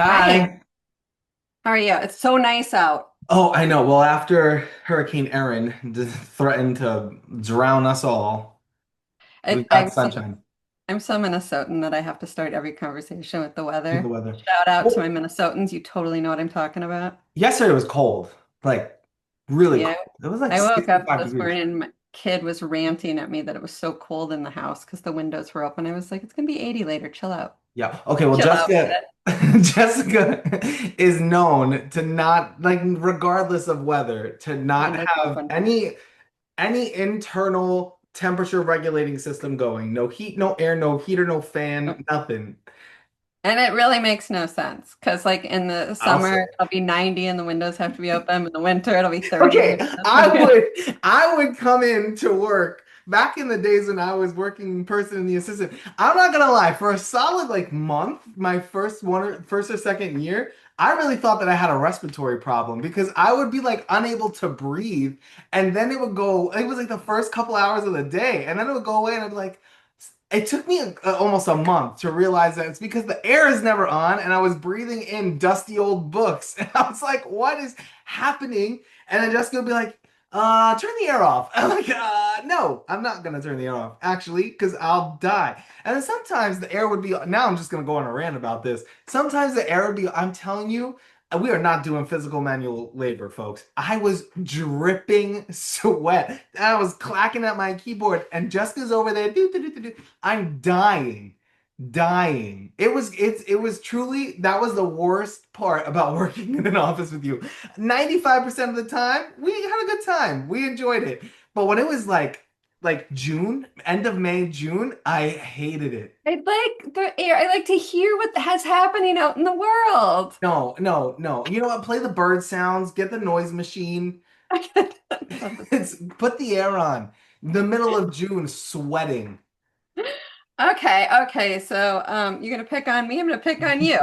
Hi, Hi. how are you? It's so nice out. Oh, I know. Well, after Hurricane Erin threatened to drown us all, I, we've got I'm so sunshine I'm so Minnesotan that I have to start every conversation with the with the weather. weather. Shout out to my Well, Minnesotans. You totally know what I'm talking about. yesterday was cold, like really Yeah, cold. It was like I woke up 65 this degrees. morning and my kid was ranting at me that it was so cold in the house because the windows were open. I was like, it's gonna be 80 later. Chill out. Yeah. Okay. Well, Chill out with Jessica, it. Jessica is known to not like, regardless of weather, to Oh, not that's so have funny. any internal temperature regulating system going. No heat, no air, no heater, no fan, nothing. And it really makes no sense because, like, in the I'll say. summer, it'll be 90 and the windows have to be open. In the winter, it'll be 30 and the Okay, windows have to I be open. would I would come in to work back in the days when I was working in person in the assistant. I'm not gonna lie, for a solid like month, my first or second year, I really thought that I had a respiratory problem because I would be like unable to breathe, and then it was like the first couple hours of the day, and then it would go away, and I'd be like, it took me almost a month to realize that it's because the air is never on, and I was breathing in dusty old books, and I was like, what is happening? And then Jessica would be like, turn the air off. I'm like, no, I'm not gonna turn the air off, actually, because I'll die. And then sometimes the air would be, now I'm just gonna go on a rant about this. Sometimes the air would be, I'm telling you, we are not doing physical manual labor, folks. I was dripping sweat. I was clacking at my keyboard, and Jessica's over there. I'm dying dying. It was truly that was the worst part about working in an office with you. 95% of the time, we had a good time. We enjoyed it. But when it was like June, end of May, June, I hated it. I like the air. I like to hear what has happening out in the world. No, no, no. You know what? Play the bird sounds, get the noise machine. It's put the air on. The middle of June, sweating. Okay, okay. So, you're gonna pick on me. I'm gonna pick on you.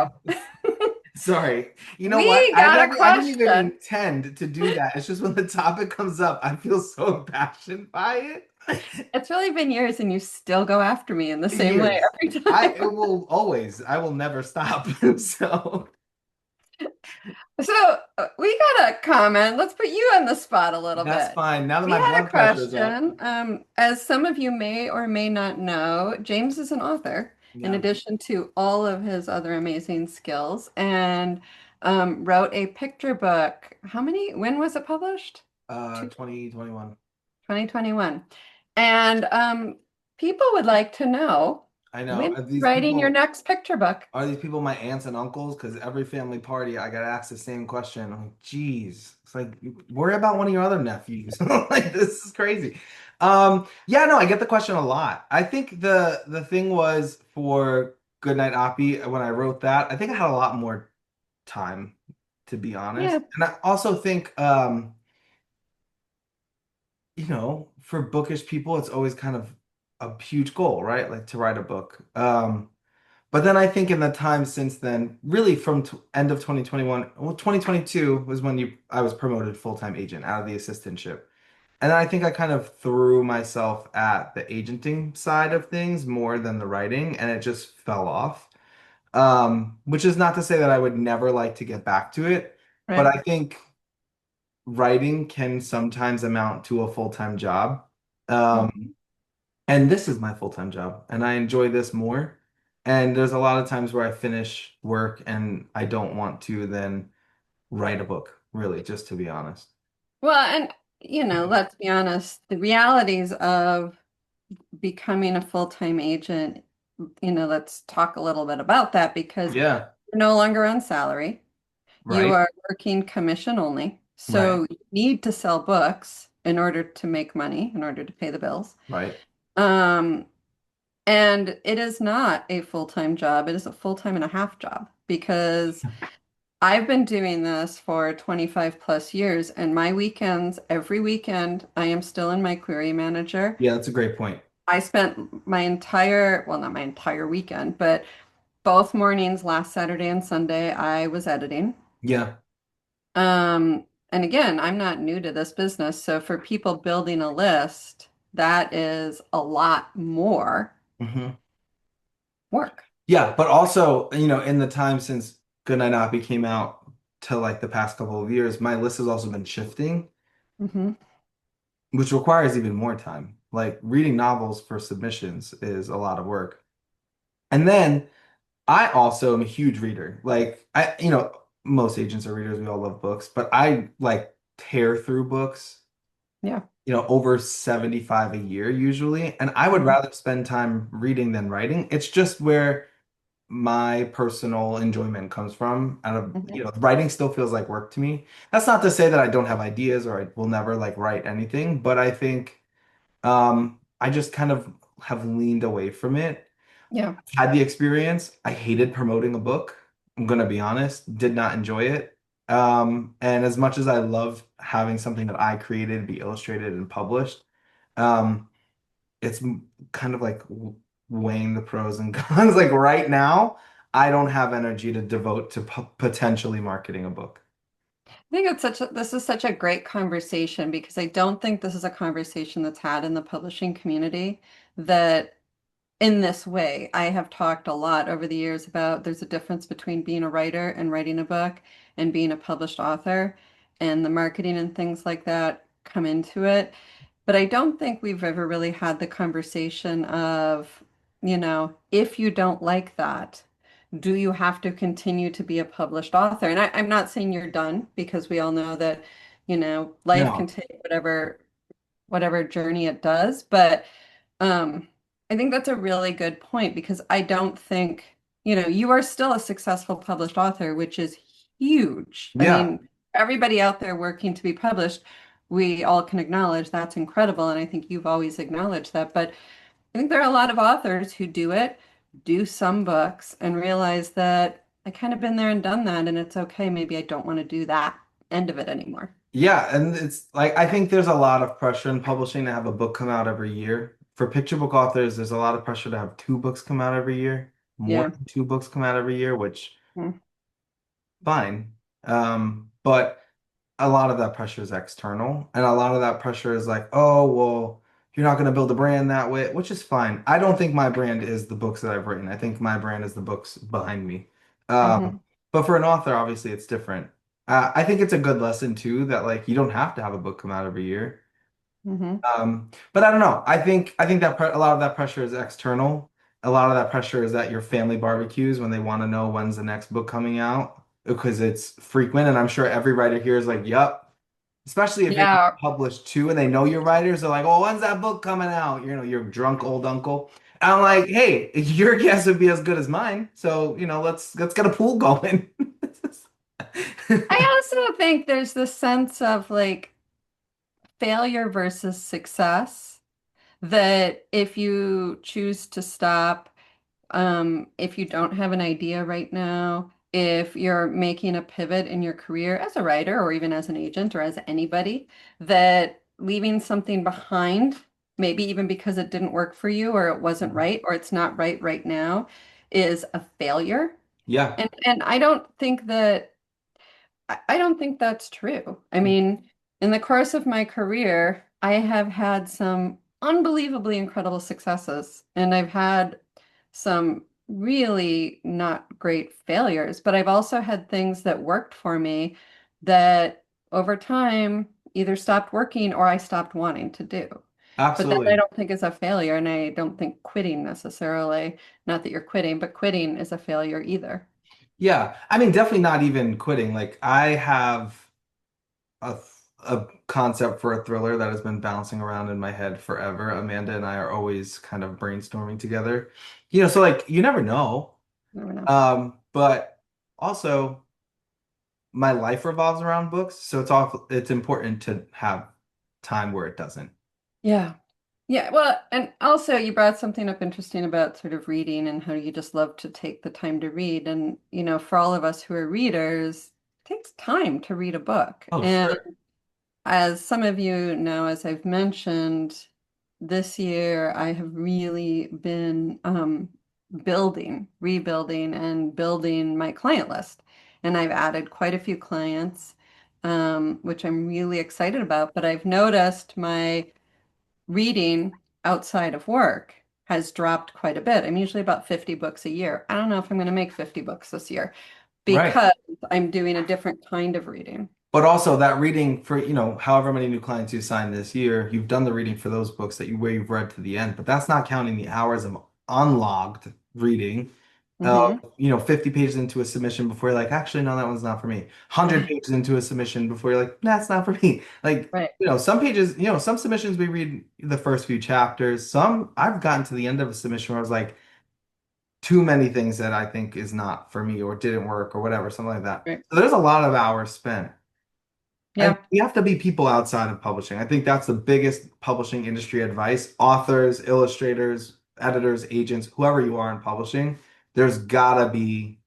Sorry. You know what? We got a I didn't even question. intend to do that. It's just when the topic comes up, I feel so impassioned by it. It's really been years, and you still go after me in the same way Years. every I time. it will always, I will never stop. So So, we got a comment. Let's put you on the spot a little that's bit. fine. Now that We my had a blood pressure is up. question. As some of you may or may not know, James is an author in Yeah. addition to all of his other amazing skills, and wrote a picture book. When was it published? 2021. 2021. And people would like to know I know. when you're writing your next picture book. Are these people my aunts and uncles? Because every family party, I got asked the same question. I'm like, geez, it's like worry about one of your other nephews. Like this is crazy. Yeah, no, I get the question a lot. I think the thing was for Goodnight Oppie when I wrote that. I think I had a lot more time, to be honest, Yeah, and I also think, for bookish people, it's always kind of a huge goal, right? Like to write a book. But then I think in the time since then, really from t end of 2021, well, 2022 was when I was promoted full-time agent out of the assistantship. And I think I kind of threw myself at the agenting side of things more than the writing, and it just fell off. Which is not to say that I would never like to get back to it, but right. I think writing can sometimes amount to a full-time job. Um, Mhm. and this is my full-time job, and I enjoy this more. And there's a lot of times where I finish work and I don't want to then write a book, really, just to be honest. Well, and let's be honest, the realities of becoming a full-time agent, let's talk a little bit about that because Yeah, you're no longer on salary. You right, are working commission only. right, So you need to sell books in order to make money, in order to pay the bills. right. Um, and it is not a full-time job. It is a full-time and a half job because I've been doing this for 25 plus years, and my weekends, every weekend, I am still in my query manager. Yeah, that's a great point. I spent well, not my entire weekend, but both mornings last Saturday and Sunday, I was editing. Yeah. And again, I'm not new to this business, so for people building a list, that is a lot more Hmm. work. Yeah, but also, in the time since Goodnight Oppie came out to like the past couple of years, my list has also been shifting, Hmm. which requires even more time. Like reading novels for submissions is a lot of work. And then I also am a huge reader. Like most agents are readers, we all love books, but I like tear through books, Yeah. over 75 a year usually, and I would Hmm. rather spend time reading than writing. It's just where my personal enjoyment comes from. Out of, Hmm. writing still feels like work to me. That's not to say that I don't have ideas or I will never like write anything, but I think I just kind of have leaned away from it. Yeah. Had the experience. I hated promoting a book. I'm gonna be honest, did not enjoy it. And as much as I love having something that I created be illustrated and published, um, it's kind of like weighing the pros and cons. Like right now, I don't have energy to devote to potentially marketing a book. I think this is such a great conversation because I don't think this is a conversation that's had in the publishing community that in this way. I have talked a lot over the years about there's a difference between being a writer and writing a book and being a published author, and the marketing and things like that come into it. But I don't think we've ever really had the conversation of, if you don't like that, do you have to continue to be a published author? And I'm not saying you're done because we all know that, life can No. take whatever journey it does. But um, I think that's a really good point because I don't think, you are still a successful published author, which is huge. I Yeah. mean, everybody out there working to be published, we all can acknowledge that's incredible. And I think you've always acknowledged that. But I think there are a lot of authors who do some books, and realize that I kind of been there and done that, and it's okay. Maybe I don't want to do that end of it anymore. Yeah, and it's like I think there's a lot of pressure in publishing to have a book come out every year. For picture book authors, there's a lot of pressure to have two books come out every year, more Yeah. than two books come out every year, which Mm. fine. But a lot of that pressure is external, and a lot of that pressure is like, oh, well, you're not going to build a brand that way, which is fine. I don't think my brand is the books that I've written. I think my brand is the books behind me. Um, Hmm. but for an author, obviously, it's different. I think it's a good lesson too that like you don't have to have a book come out every year. Hmm. But I don't know. I think that a lot of that pressure is external. A lot of that pressure is at your family barbecues when they want to know when's the next book coming out because it's frequent. And I'm sure every writer here is like, "Yup." Especially if you're not Yeah. published too, and they know you're writers. They're like, "Oh, when's that book coming out?" Your drunk old uncle. And I'm like, "Hey, your guess would be as good as mine. So let's get a pool going." I also think there's this sense of like failure versus success that if you choose to stop, if you don't have an idea right now, if you're making a pivot in your career as a writer or even as an agent or as anybody, that leaving something behind, maybe even because it didn't work for you or it wasn't right or it's not right now, is a failure. Yeah, And I don't think that's true. I mean, in the course of my career, I have had some unbelievably incredible successes, and I've had some really not great failures, but I've also had things that worked for me that over time either stopped working or I stopped wanting to do. But that I absolutely. don't think is a failure, and I don't think quitting necessarily, not that you're quitting, but quitting is a failure either. Yeah, I mean, definitely not even quitting. Like I have a a concept for a thriller that has been bouncing around in my head forever. Amanda and I are always kind of brainstorming together. So like you never know. Never know. But also my life revolves around books, so it's important to have time where it doesn't. Yeah. Yeah, well, and also you brought something up interesting about sort of reading and how you just love to take the time to read. And, for all of us who are readers, it takes time to read a book. Oh, And sure. as some of you know, as I've mentioned, this year I have really been rebuilding, and building my client list. And I've added quite a few clients, which I'm really excited about. But I've noticed my reading outside of work has dropped quite a bit. I'm usually about 50 books a year. I don't know if I'm going to make 50 books this year, Right. because I'm doing a different kind of reading. But also that reading for, however many new clients you signed this year, you've done the reading for those books that you where you've read to the end, but that's not counting the hours of unlogged reading. Hmm. 50 pages into a submission before you're like, actually, no, that one's not for me. 100 pages into a submission before you're like, that's not for me. Like, Right. some pages, some submissions we read the first few chapters. Some I've gotten to the end of a submission where I was like, too many things that I think is not for me or didn't work or whatever, something like that. Right. So there's a lot of hours spent. And Yeah. we have to be people outside of publishing. I think that's the biggest publishing industry advice. Authors, illustrators, editors, agents, whoever you are in publishing, there's gotta be,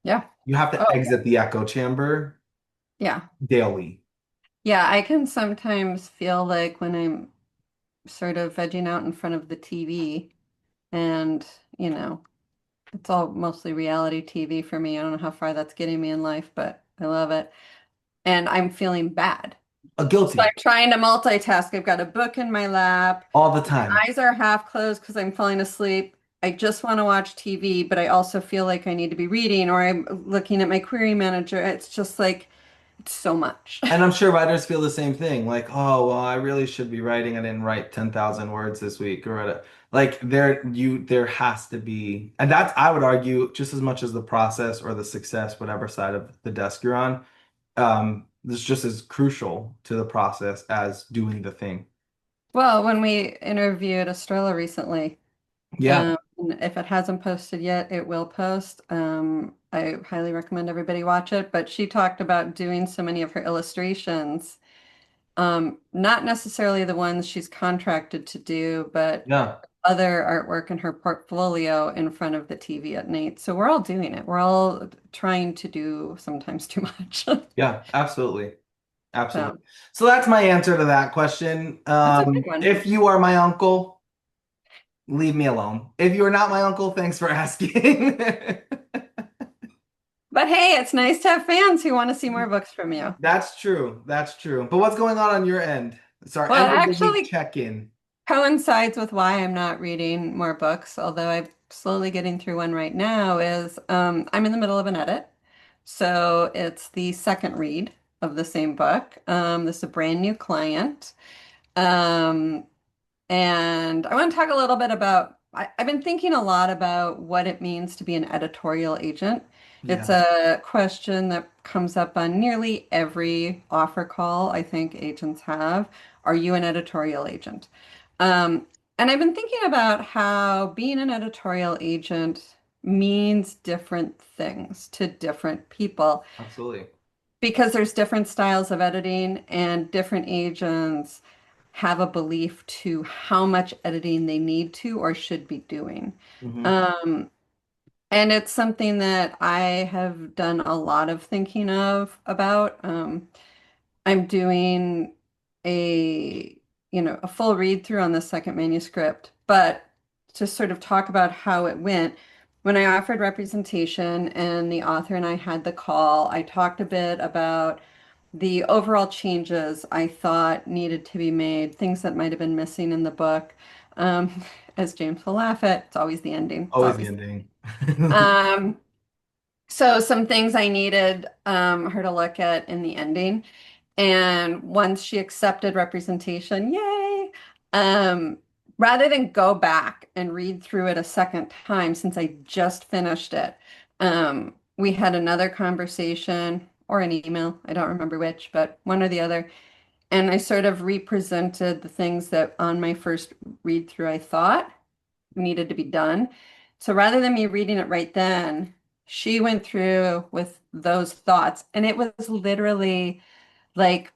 Yeah. you have Oh, to exit the echo chamber yeah. daily. Yeah. I can sometimes feel like when I'm sort of vegging out in front of the TV and, you know, it's all mostly reality TV for me. I don't know how far that's getting me in life, but I love it. And I'm feeling bad. So I'm Guilty trying to multitask. I've got a book in my lap. all the My time. eyes are half closed because I'm falling asleep. I just want to watch TV, but I also feel like I need to be reading or I'm looking at my query manager. It's just like, it's so much. And I'm sure writers feel the same thing. Like, oh, well, I really should be writing. I didn't write 10,000 words this week or whatever. Like there has to be, and that's, I would argue, just as much as the process or the success, whatever side of the desk you're on, this is just as crucial to the process as doing the thing. Well, when we interviewed Estrella recently, Yeah, and if it hasn't posted yet, it will post. I highly recommend everybody watch it. But she talked about doing so many of her illustrations, not necessarily the ones she's contracted to do, but yeah, other artwork in her portfolio in front of the TV at night. So we're all doing it. We're all trying to do sometimes too much. yeah, absolutely. Absolutely. So So that's my answer to that question. that's a good one. If you are my uncle, leave me alone. If you are not my uncle, thanks for asking. But hey, it's nice to have fans who want to see more books from you. That's true. That's true. But what's going on your end? It's our Well, end it of the week actually check-in. coincides with why I'm not reading more books, although I'm slowly getting through one right now, is I'm in the middle of an edit. So it's the second read of the same book. This is a brand new client. Um, and I want to talk a little bit about, I've been thinking a lot about what it means to be an editorial agent. It's Yeah, a question that comes up on nearly every offer call I think agents have. Are you an editorial agent? Um, and I've been thinking about how being an editorial agent means different things to different people absolutely. because there's different styles of editing and different agents have a belief to how much editing they need to or should be doing. Hmm. Um, and it's something that I have done a lot of thinking of about. I'm doing a, a full read through on the second manuscript, but to sort of talk about how it went, when I offered representation and the author and I had the call, I talked a bit about the overall changes I thought needed to be made, things that might have been missing in the book. Um, as James will laugh at, it's always the ending. It's Always the always. ending. Um, so some things I needed her to look at in the ending. And once she accepted representation, yay! Um, Rather than go back and read through it a second time since I just finished it, we had another conversation or an email, I don't remember which, but one or the other. And I sort of represented the things that on my first read through I thought needed to be done. So rather than me reading it right then, she went through with those thoughts, and it was literally like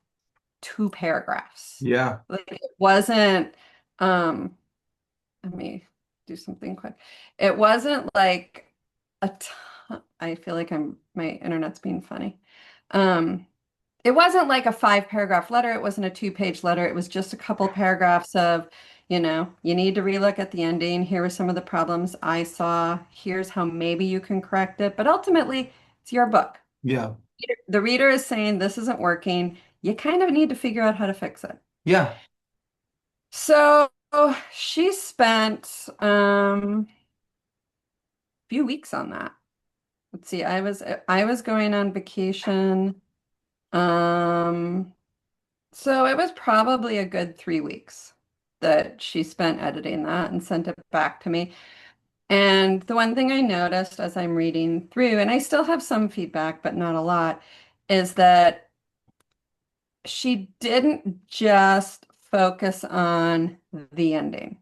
two paragraphs. Yeah. Like it wasn't, um, let me do something quick. It wasn't like a ton, I feel like my internet's being funny. Um, it wasn't like a 5 paragraph letter. It wasn't a 2 page letter. It was just a couple paragraphs of, you need to relook at the ending. Here were some of the problems I saw. Here's how maybe you can correct it. But ultimately, it's your book. Yeah. The reader is saying this isn't working. You kind of need to figure out how to fix it. Yeah. So she spent a few weeks on that. let's see, I was going on vacation. Um, so it was probably a good 3 weeks that she spent editing that and sent it back to me. And the one thing I noticed as I'm reading through, and I still have some feedback, but not a lot, is that she didn't just focus on the ending.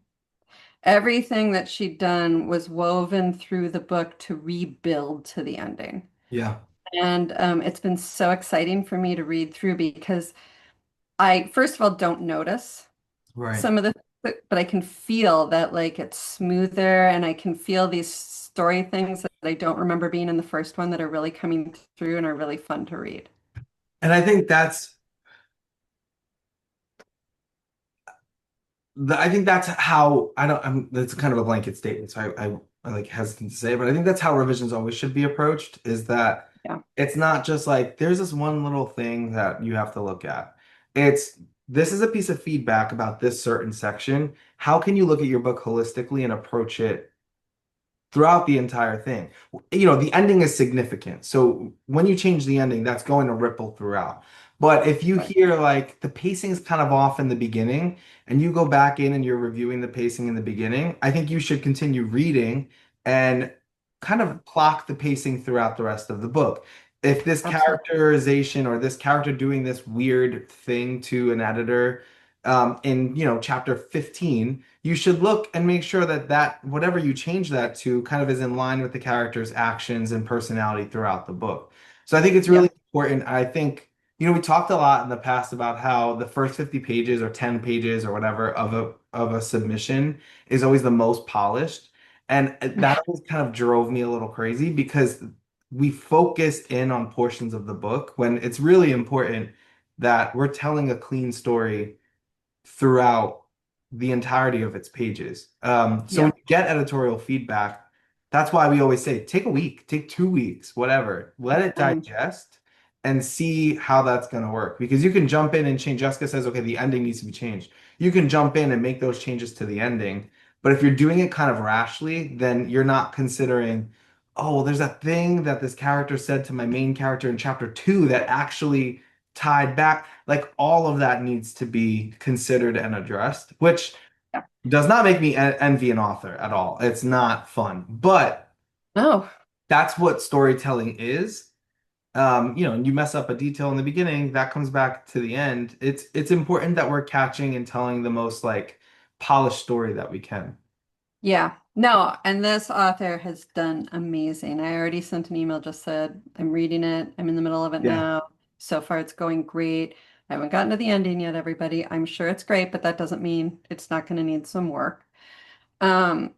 Everything that she'd done was woven through the book to rebuild to the ending. Yeah. And it's been so exciting for me to read through because I, first of all, don't notice Right. some of the, but I can feel that like it's smoother and I can feel these story things that I don't remember being in the first one that are really coming through and are really fun to read. And I think I think that's how I don't that's kind of a blanket statement, so I like hesitant to say it, but I think that's how revisions always should be approached, is that Yeah, it's not just like there's this one little thing that you have to look at. It's this is a piece of feedback about this certain section. How can you look at your book holistically and approach it throughout the entire thing? The ending is significant. So when you change the ending, that's going to ripple throughout. But if you right. hear like the pacing's kind of off in the beginning and you go back in and you're reviewing the pacing in the beginning, I think you should continue reading and kind of clock the pacing throughout the rest of the book. If this Absolutely. characterization or this character doing this weird thing to an editor in chapter 15, you should look and make sure that whatever you change that to kind of is in line with the character's actions and personality throughout the book. So I think it's really Yep. important. I think, we talked a lot in the past about how the first 50 pages or 10 pages or whatever of a submission is always the most polished. And that always kind of drove me a little crazy because we focused in on portions of the book when it's really important that we're telling a clean story throughout the entirety of its pages. So when Yeah. you get editorial feedback, that's why we always say take a week, take 2 weeks, whatever, let it Time. digest and see how that's going to work. Because you can jump in and change. Jessica says, okay, the ending needs to be changed. You can jump in and make those changes to the ending. But if you're doing it kind of rashly, then you're not considering, oh, well, there's a thing that this character said to my main character in chapter 2 that actually tied back. Like all of that needs to be considered and addressed, which Yeah. does not make me envy an author at all. It's not fun, but Oh, that's what storytelling is. And you mess up a detail in the beginning, that comes back to the end. It's important that we're catching and telling the most like polished story that we can. yeah. No, and this author has done amazing. I already sent an email, just said, I'm reading it. I'm in the middle of it Yeah. now. So far, it's going great. I haven't gotten to the ending yet, everybody. I'm sure it's great, but that doesn't mean it's not going to need some work. Um,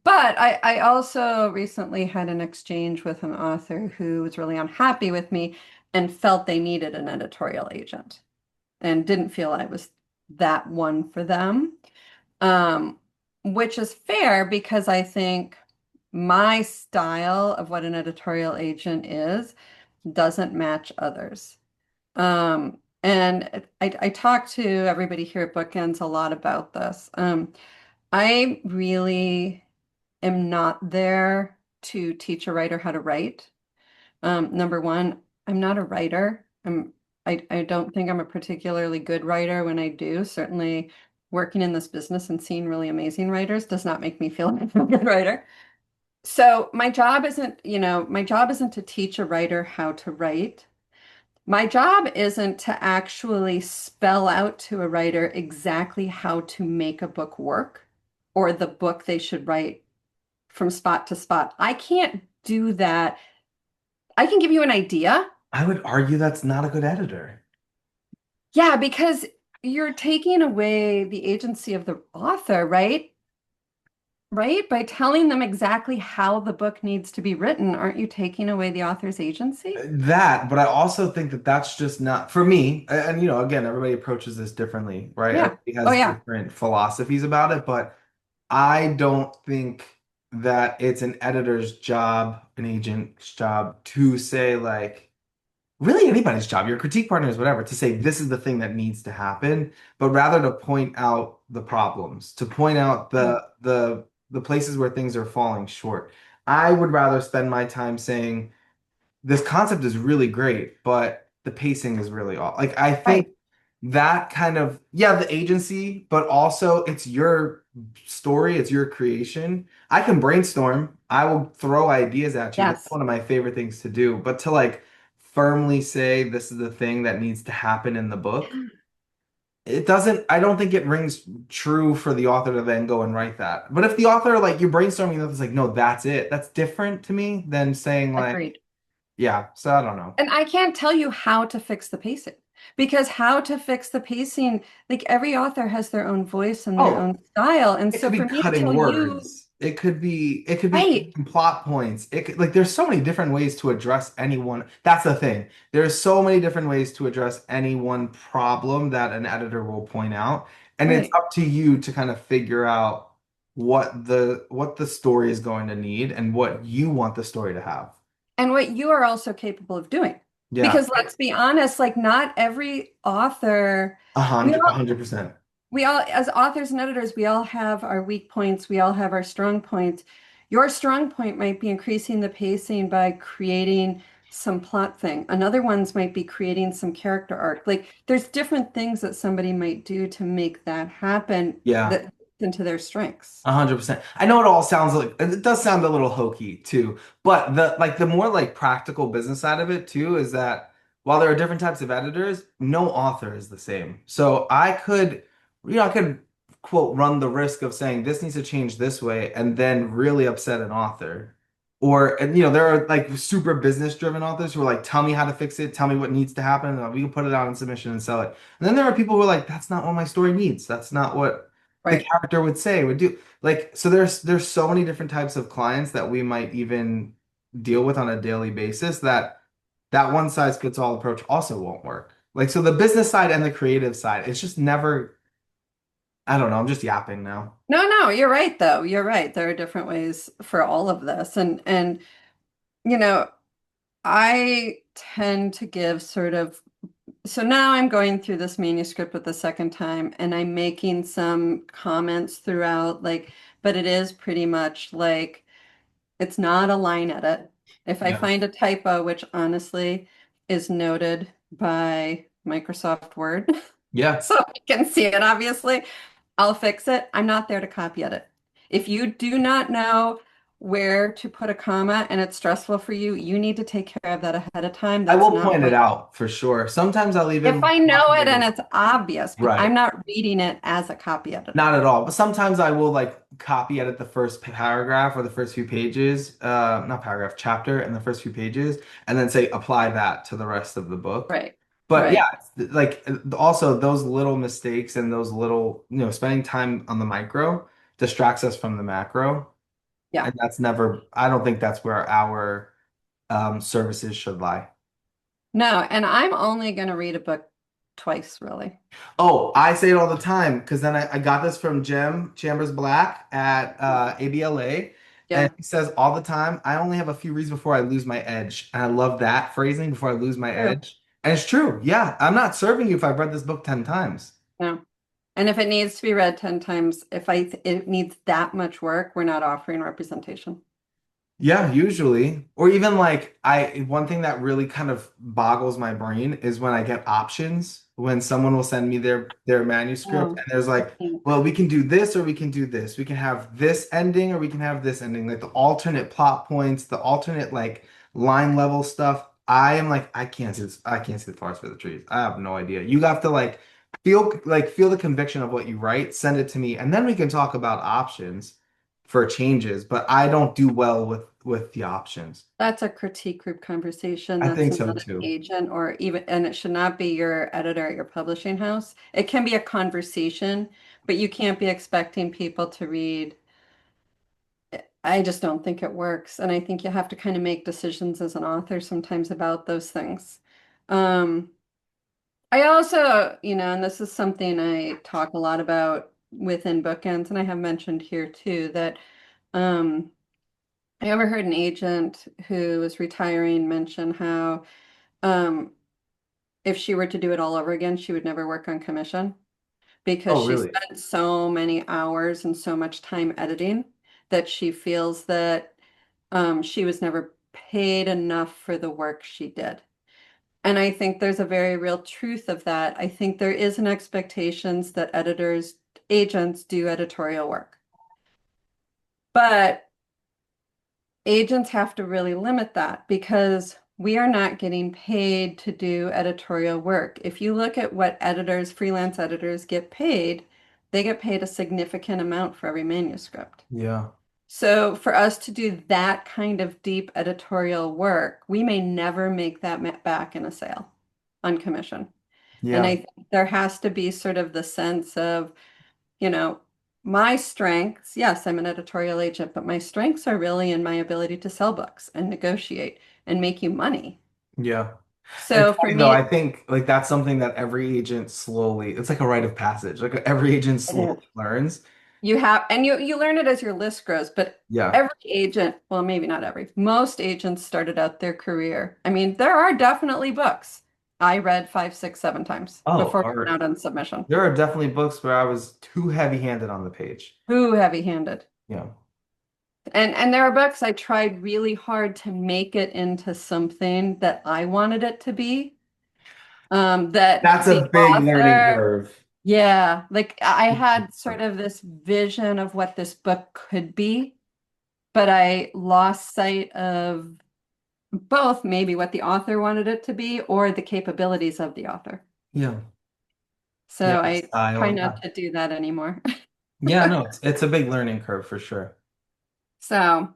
but I also recently had an exchange with an author who was really unhappy with me and felt they needed an editorial agent and didn't feel I was that one for them. Um, which is fair because I think my style of what an editorial agent is doesn't match others. And I talk to everybody here at BookEnds a lot about this. I really am not there to teach a writer how to write. Number one, I'm not a writer. I don't think I'm a particularly good writer when I do. Certainly, working in this business and seeing really amazing writers does not make me feel like I'm a good writer. So my job isn't to teach a writer how to write. My job isn't to actually spell out to a writer exactly how to make a book work or the book they should write from spot to spot. I can't do that. I can give you an idea. I would argue that's not a good editor. Yeah, because you're taking away the agency of the author, right? Right? By telling them exactly how the book needs to be written, aren't you taking away the author's agency? That, but I also think that that's just not for me. And again, everybody approaches this differently, right? Yeah. Everybody Oh, has yeah. different philosophies about it, but I don't think that it's an editor's job, an agent's job to say like really anybody's job, your critique partners, whatever, to say this is the thing that needs to happen, but rather to point out the problems, to point out Yeah. the places where things are falling short. I would rather spend my time saying this concept is really great, but the pacing is really off. Like I think Right. that kind of, yeah, the agency, but also it's your story, it's your creation. I can brainstorm. I will throw ideas at you. That's Yes, one of my favorite things to do. But to like firmly say this is the thing that needs to happen in the book, it doesn't, I don't think it rings true for the author to then go and write that. But if the author, like you're brainstorming, it's like, no, that's it. That's different to me than saying like, agreed. yeah, so I don't know. And I can't tell you how to fix the pacing because how to fix the pacing, like every author has their own voice and their Oh, own style. And it so could be for me to cutting tell you, words. It could be right, plot points. It could, like there's so many different ways to address anyone. That's the thing. There's so many different ways to address any one problem that an editor will point out. And it's right. up to you to kind of figure out what the story is going to need and what you want the story to have. And what you are also capable of doing. Yeah. Because let's be honest, like not every author, A we hundred, a all, hundred percent. we all, as authors and editors, we all have our weak points, we all have our strong points. Your strong point might be increasing the pacing by creating some plot thing. Another one's might be creating some character arc. Like there's different things that somebody might do to make that happen Yeah. that into their strengths. 100%. I know it all sounds like it does sound a little hokey too, but the more like practical business side of it too is that while there are different types of editors, no author is the same. So I could quote run the risk of saying this needs to change this way and then really upset an author. Or and there are like super business driven authors who are like, tell me how to fix it, tell me what needs to happen, and we can put it out in submission and sell it. And then there are people who are like, that's not what my story needs. That's not what the Right. character would say, would do. Like, so there's so many different types of clients that we might even deal with on a daily basis that one size fits all approach also won't work. Like, so the business side and the creative side, it's just never, I don't know, I'm just yapping now. No, no, you're right though. You're right. There are different ways for all of this. And you know, I tend to give sort of so now I'm going through this manuscript with the second time and I'm making some comments throughout, like, but it is pretty much like it's not a line edit. If I Yeah. find a typo, which honestly is noted by Microsoft Word, Yeah. so I can see it, obviously, I'll fix it. I'm not there to copy edit. If you do not know where to put a comma and it's stressful for you, you need to take care of that ahead of time. I That's will not point it my out for sure. Sometimes I'll if even I know it and copy. it's obvious, but I'm Right. not reading it as a copy editor. Not at all. But sometimes I will like copy edit the first paragraph or the first few pages, not paragraph, chapter, and the first few pages, and then say apply that to the rest of the book. Right. But yeah, Right. like also those little mistakes and those little, spending time on the micro distracts us from the macro. Yeah. And I don't think that's where our services should lie. No, and I'm only going to read a book twice, really. Oh, I say it all the time because then I got this from Jem Chambers Black at ABLA. And Yeah. he says all the time, I only have a few reads before I lose my edge. And I love that phrasing, before I lose my True. edge. And it's true. Yeah, I'm not serving you if I've read this book 10 times. No. And if it needs to be read 10 times, if it needs that much work, we're not offering representation. Yeah, usually. Or even like one thing that really kind of boggles my brain is when I get options, when someone will send me their manuscript Oh, and there's I like, can't. well, we can do this or we can do this. We can have this ending or we can have this ending. Like the alternate plot points, the alternate like line level stuff. I am like, I can't see the forest for the trees. I have no idea. You have to like feel the conviction of what you write, send it to me, and then we can talk about options for changes, but I don't do well with the options. That's a critique group conversation. I That's think so not an too. agent or even, and it should not be your editor at your publishing house. It can be a conversation, but you can't be expecting people to read. I just don't think it works. And I think you have to kind of make decisions as an author sometimes about those things. Um, I also, and this is something I talk a lot about within bookends, and I have mentioned here too, that um, I ever heard an agent who was retiring mention how um, if she were to do it all over again, she would never work on commission because Oh, she really? spent so many hours and so much time editing that she feels that She was never paid enough for the work she did. And I think there's a very real truth of that. I think there is an expectations that editors, agents do editorial work. But agents have to really limit that because we are not getting paid to do editorial work. If you look at what editors, freelance editors get paid, they get paid a significant amount for every manuscript. Yeah. So for us to do that kind of deep editorial work, we may never make that back in a sale on commission. And Yeah. I think there has to be sort of the sense of, you know, my strengths, yes, I'm an editorial agent, but my strengths are really in my ability to sell books and negotiate and make you money. Yeah. And it's So for funny though, I me, think like that's something that every agent slowly, it's like a rite of passage. Like every agent it is. slowly learns. You have, and you learn it as your list grows, but Yeah. every agent, well, maybe not every, most agents started out their career. I mean, there are definitely books I read five, six, seven times Oh, before going art. out on submission. There are definitely books where I was too heavy-handed on the page. Who heavy-handed. Yeah. And there are books I tried really hard to make it into something that I wanted it to be. That That's the a big learning author, curve. yeah, like I had sort of this vision of what this book could be, but I lost sight of both maybe what the author wanted it to be or the capabilities of the author. Yeah. Yeah, So I try style. not Yeah. to do that anymore. Yeah, no, it's a big learning curve for sure. So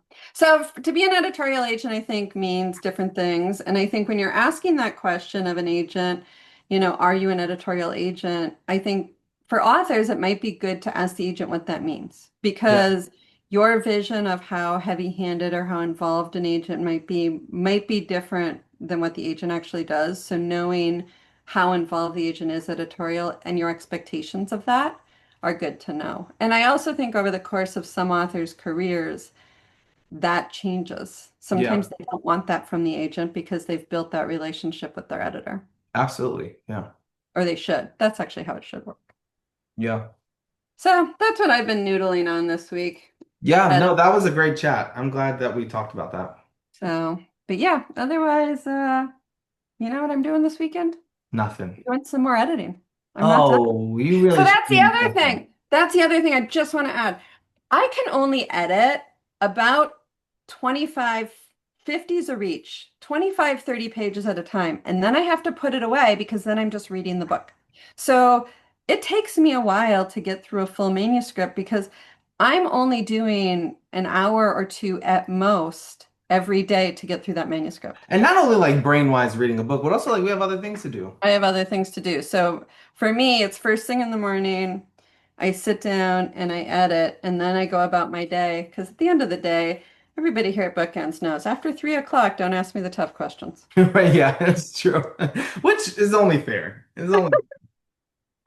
to be an editorial agent, I think means different things. And I think when you're asking that question of an agent, are you an editorial agent? I think for authors, it might be good to ask the agent what that means Yeah. because your vision of how heavy-handed or how involved an agent might be different than what the agent actually does. So knowing how involved the agent is editorial and your expectations of that are good to know. And I also think over the course of some authors' careers, that changes. Yeah. Sometimes they don't want that from the agent because they've built that relationship with their editor, Absolutely. Yeah. or they should. That's actually how it should work. Yeah. So that's what I've been noodling on this week. Yeah, Edit. no, that was a great chat. I'm glad that we talked about that. So, but yeah, otherwise, you know what I'm doing this weekend? Nothing. Doing some more editing. I'm not done. Oh, you So really should that's the be other nothing. thing. That's the other thing I just want to add. I can only edit about 25, 50s a reach, 25, 30 pages at a time. And then I have to put it away because then I'm just reading the book. So it takes me a while to get through a full manuscript because I'm only doing an hour or two at most every day to get through that manuscript. And not only like brain-wise reading a book, but also like we have other things to do. I have other things to do. So for me, it's first thing in the morning. I sit down and I edit, and then I go about my day. Because at the end of the day, everybody here at BookEnds knows after 3 o'clock, don't ask me the tough questions. Right, yeah, that's true. Which is only fair. It's only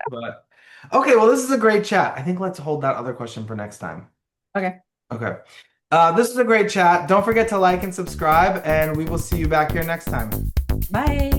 but okay, well, this is a great chat. I think let's hold that other question for next time. Okay, Okay. This is a great chat. Don't forget to like and subscribe, and we will see you back here next time. bye.